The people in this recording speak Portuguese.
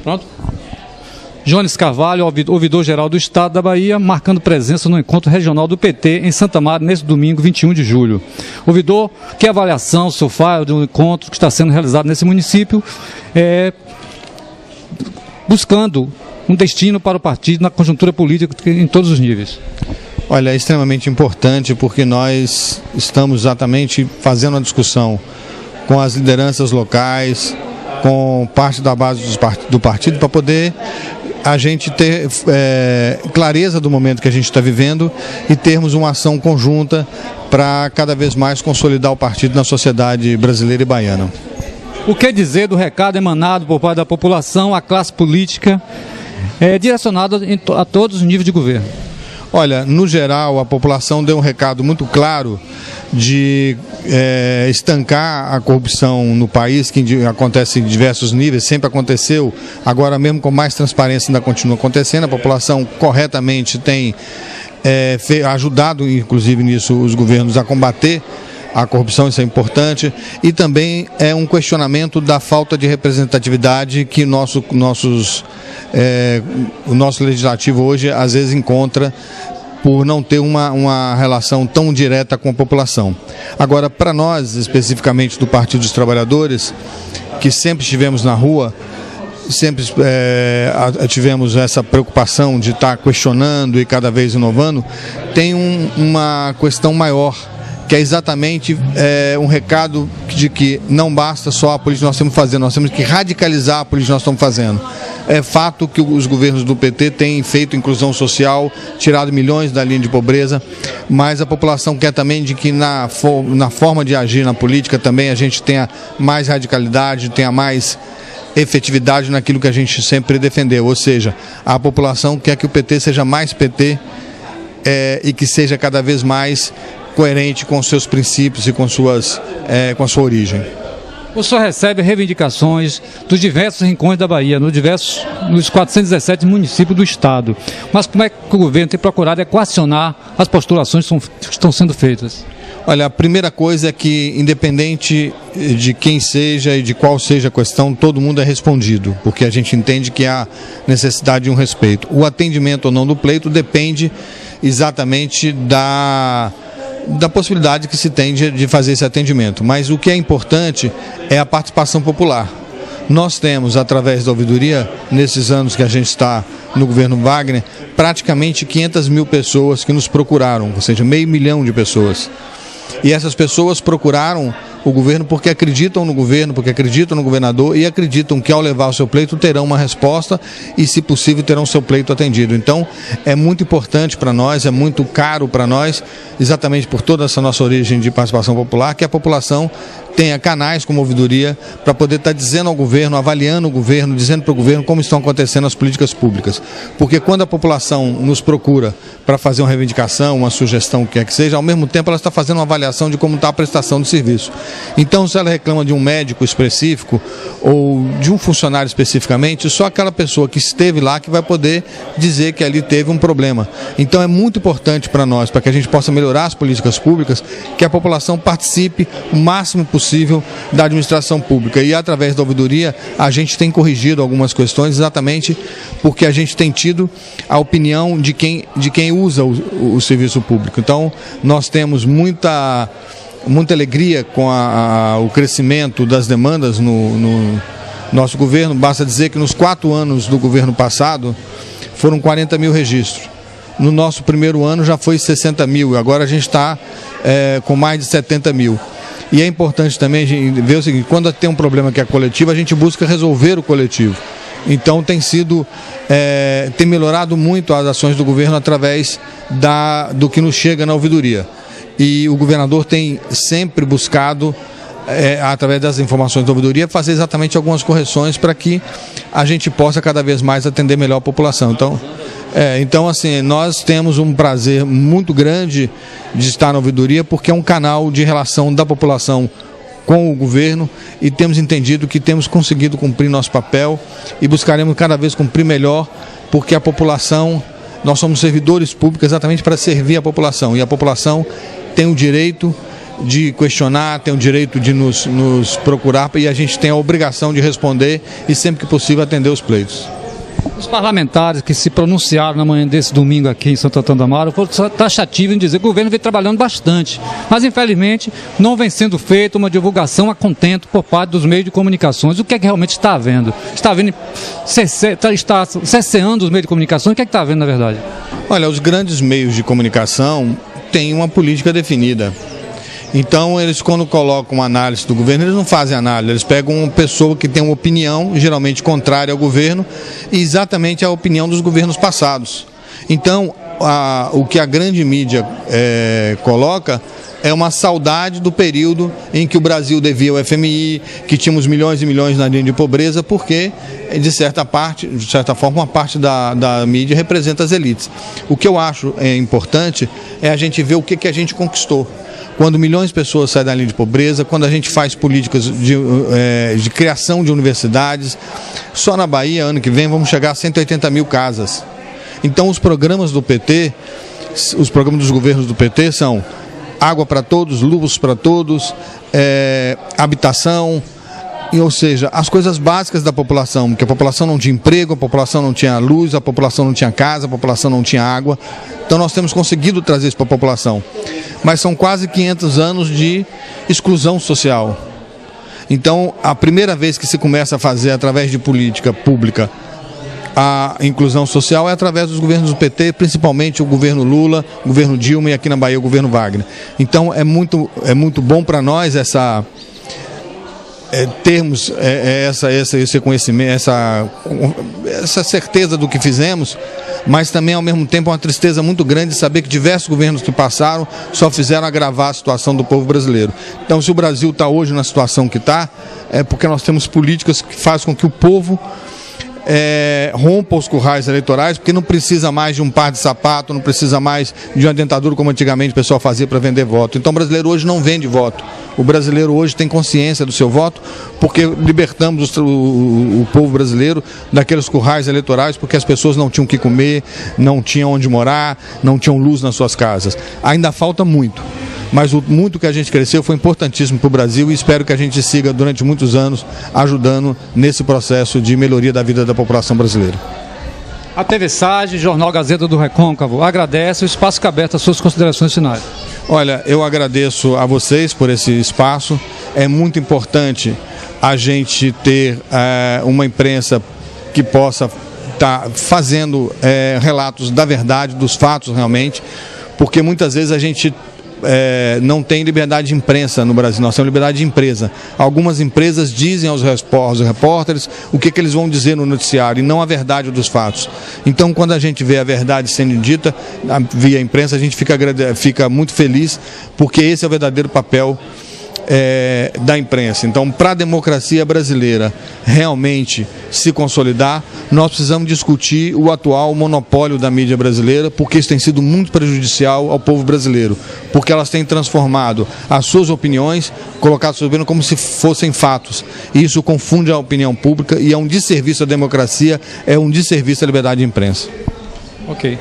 Pronto? Jones Carvalho, ouvidor-geral do Estado da Bahia, marcando presença no encontro regional do PT em Santa Maria neste domingo, 21 de julho. Ouvidor, que avaliação o senhor faz do encontro que está sendo realizado nesse município, buscando um destino para o partido na conjuntura política em todos os níveis? Olha, é extremamente importante porque nós estamos exatamente fazendo uma discussão com as lideranças locais, com parte da base do partido, para poder a gente ter clareza do momento que a gente está vivendo e termos uma ação conjunta para cada vez mais consolidar o partido na sociedade brasileira e baiana. O que dizer do recado emanado por parte da população à classe política, direcionado a todos os níveis de governo? Olha, no geral, a população deu um recado muito claro de estancar a corrupção no país, que acontece em diversos níveis, sempre aconteceu, agora mesmo com mais transparência ainda continua acontecendo. A população corretamente tem ajudado, inclusive nisso, os governos a combater a corrupção, isso é importante, e também é um questionamento da falta de representatividade que o nosso legislativo hoje às vezes encontra por não ter uma relação tão direta com a população. Agora, para nós, especificamente do Partido dos Trabalhadores, que sempre estivemos na rua, sempre tivemos essa preocupação de estar questionando e cada vez inovando, tem uma questão maior, que é exatamente um recado de que não basta só a política que nós temos que fazer, nós temos que radicalizar a política que nós estamos fazendo. É fato que os governos do PT têm feito inclusão social, tirado milhões da linha de pobreza, mas a população quer também de que na forma de agir na política também a gente tenha mais radicalidade, tenha mais efetividade naquilo que a gente sempre defendeu, ou seja, a população quer que o PT seja mais PT e que seja cada vez mais coerente com seus princípios e com a sua origem. O senhor recebe reivindicações dos diversos rincões da Bahia, nos 417 municípios do Estado. Mas como é que o governo tem procurado equacionar as postulações que estão sendo feitas? Olha, a primeira coisa é que, independente de quem seja e de qual seja a questão, todo mundo é respondido, porque a gente entende que há necessidade de um respeito. O atendimento ou não do pleito depende exatamente da possibilidade que se tem de fazer esse atendimento. Mas o que é importante é a participação popular. Nós temos, através da ouvidoria, nesses anos que a gente está no governo Wagner, praticamente 500 mil pessoas que nos procuraram, ou seja, 500 mil de pessoas. E essas pessoas procuraram o governo porque acreditam no governo, porque acreditam no governador e acreditam que ao levar o seu pleito terão uma resposta e, se possível, terão o seu pleito atendido. Então, é muito importante para nós, é muito caro para nós, exatamente por toda essa nossa origem de participação popular, que a população tenha canais como ouvidoria para poder estar dizendo ao governo, avaliando o governo, dizendo para o governo como estão acontecendo as políticas públicas. Porque quando a população nos procura para fazer uma reivindicação, uma sugestão, o que quer que seja, ao mesmo tempo ela está fazendo uma avaliação de como está a prestação do serviço. Então, se ela reclama de um médico específico ou de um funcionário especificamente, só aquela pessoa que esteve lá que vai poder dizer que ali teve um problema. Então, é muito importante para nós, para que a gente possa melhorar as políticas públicas, que a população participe o máximo possível da administração pública. E, através da ouvidoria, a gente tem corrigido algumas questões exatamente porque a gente tem tido a opinião de quem usa o serviço público. Então, nós temos muita alegria com o crescimento das demandas no nosso governo. Basta dizer que nos 4 anos do governo passado foram 40 mil registros. No nosso primeiro ano já foi 60 mil, agora a gente está com mais de 70 mil. E é importante também a gente ver o seguinte: quando tem um problema que é coletivo, a gente busca resolver o coletivo. Então tem melhorado muito as ações do governo através do que nos chega na ouvidoria. E o governador tem sempre buscado, através das informações da ouvidoria, fazer exatamente algumas correções para que a gente possa cada vez mais atender melhor a população. Então, assim, nós temos um prazer muito grande de estar na ouvidoria, porque é um canal de relação da população com o governo e temos entendido que temos conseguido cumprir nosso papel e buscaremos cada vez cumprir melhor, porque a população, nós somos servidores públicos exatamente para servir a população, e a população tem o direito de questionar, tem o direito de nos procurar e a gente tem a obrigação de responder e sempre que possível atender os pleitos. Os parlamentares que se pronunciaram na manhã desse domingo aqui em Santo Antônio da Mara foram taxativos em dizer que o governo vem trabalhando bastante, mas infelizmente não vem sendo feita uma divulgação a contento por parte dos meios de comunicações. O que é que realmente está havendo? Está cerceando os meios de comunicação? O que é que está havendo na verdade? Olha, os grandes meios de comunicação têm uma política definida. Então, eles quando colocam uma análise do governo, eles não fazem análise, eles pegam uma pessoa que tem uma opinião, geralmente contrária ao governo, e exatamente a opinião dos governos passados. Então, o que a grande mídia coloca é uma saudade do período em que o Brasil devia ao FMI, que tínhamos milhões e milhões na linha de pobreza, porque, de certa forma, uma parte da mídia representa as elites. O que eu acho importante é a gente ver o que a gente conquistou. Quando milhões de pessoas saem da linha de pobreza, quando a gente faz políticas de criação de universidades, só na Bahia, ano que vem, vamos chegar a 180 mil casas. Então, os programas do PT, os programas dos governos do PT são água para todos, luz para todos, habitação, ou seja, as coisas básicas da população, porque a população não tinha emprego, a população não tinha luz, a população não tinha casa, a população não tinha água. Então nós temos conseguido trazer isso para a população. Mas são quase 500 anos de exclusão social. Então, a primeira vez que se começa a fazer, através de política pública, a inclusão social é através dos governos do PT, principalmente o governo Lula, o governo Dilma e aqui na Bahia o governo Wagner. Então, é muito bom para nós termos esse conhecimento, essa certeza do que fizemos, mas também ao mesmo tempo é uma tristeza muito grande saber que diversos governos que passaram só fizeram agravar a situação do povo brasileiro. Então, se o Brasil está hoje na situação que está, é porque nós temos políticas que fazem com que o povo rompa os currais eleitorais, porque não precisa mais de um par de sapato, não precisa mais de uma dentadura como antigamente o pessoal fazia para vender voto. Então o brasileiro hoje não vende voto. O brasileiro hoje tem consciência do seu voto, porque libertamos o povo brasileiro daqueles currais eleitorais, porque as pessoas não tinham o que comer, não tinham onde morar, não tinham luz nas suas casas. Ainda falta muito. Mas o muito que a gente cresceu foi importantíssimo para o Brasil e espero que a gente siga durante muitos anos ajudando nesse processo de melhoria da vida da população brasileira. A TV SAGE, Jornal Gazeta do Recôncavo, agradece o espaço que é aberto às suas considerações finais. Olha, eu agradeço a vocês por esse espaço. É muito importante a gente ter uma imprensa que possa estar fazendo relatos da verdade, dos fatos realmente, porque muitas vezes a gente não tem liberdade de imprensa no Brasil, nós temos liberdade de empresa. Algumas empresas dizem aos repórteres o que eles vão dizer no noticiário e não a verdade dos fatos. Então, quando a gente vê a verdade sendo dita via imprensa, a gente fica muito feliz, porque esse é o verdadeiro papel da imprensa. Então, para a democracia brasileira realmente se consolidar, nós precisamos discutir o atual monopólio da mídia brasileira, porque isso tem sido muito prejudicial ao povo brasileiro, porque elas têm transformado as suas opiniões, colocado suas opiniões como se fossem fatos. E isso confunde a opinião pública e é um desserviço à democracia, é um desserviço à liberdade de imprensa. Ok.